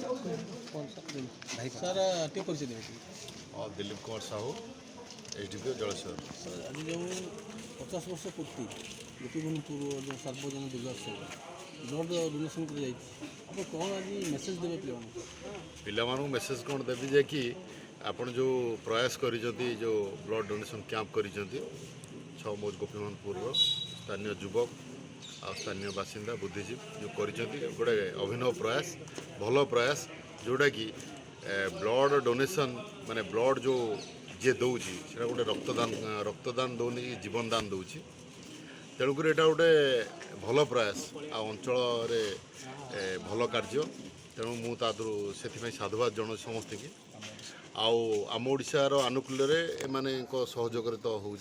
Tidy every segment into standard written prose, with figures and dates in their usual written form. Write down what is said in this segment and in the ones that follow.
Sir टे परिचय देवे और दिलीप कुमार साहू एसडीपीओ जलेश्वर। सर आज जो 50 वर्ष पूर्ति गोपीबंधु पूर्व जो सार्वजनिक दुर्गोत्सव ब्लड डोनेसन कर आप कौन आज मेसेज देवे पिलामानू मेसेज कौन देवी जे कि आपण जो प्रयास करी जो ब्लड डोनेसन कैंप करी छः मोज गोपीबंधु पूर्व स्थानीय युवक आ स्थानीय बासिंदा बुद्धिजीवी जो करी गोटे अभिनव प्रयास भल प्रयास जोटा कि ब्लड डोनेसन माने ब्लड जो जे दौची से गोटे रक्तदान दौनी जीवन दान दौची तेणुक यहाँ गोटे भल प्रयास आ अंचल भल कार्य तेणु मुझे से साधुवाद जन समस्त की आम ओडार आनुकूल्य एम सहयोग तो हो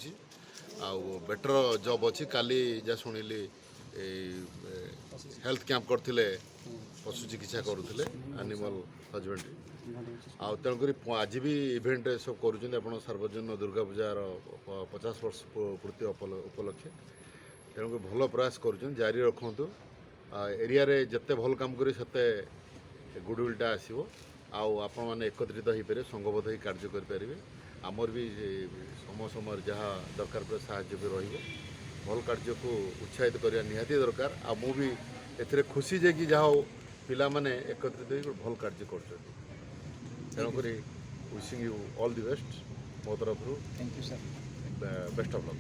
बेटर जॉब अच्छी काली जहाँ शुणिली हेल्थ कैंप करते पशु चिकित्सा करुले एनिमल हजबेंड्री तेणुक आज भी इवेंट सब कर सार्वजनिक दुर्गा पूजार 50 वर्ष पूर्ति उपलक्षे तेणुक भल प्रयास कर जारी रखु एरिया जिते भल काम करते गुडविलटा आसो आपण मैंने एकत्रित हो पारे संघबद्ध हो कार्य करेंगे आमर भी समय समय जहाँ दरकार पड़े साहाय्य भी रही भल कार्य को उत्साहित करने निहाती दरकार आ मु भी ए खुशी जे कि जहाँ पिला माने एकत्रित हो भल कार्य कर तेणुक wishing you all the best मो तरफ thank you sir best of luck.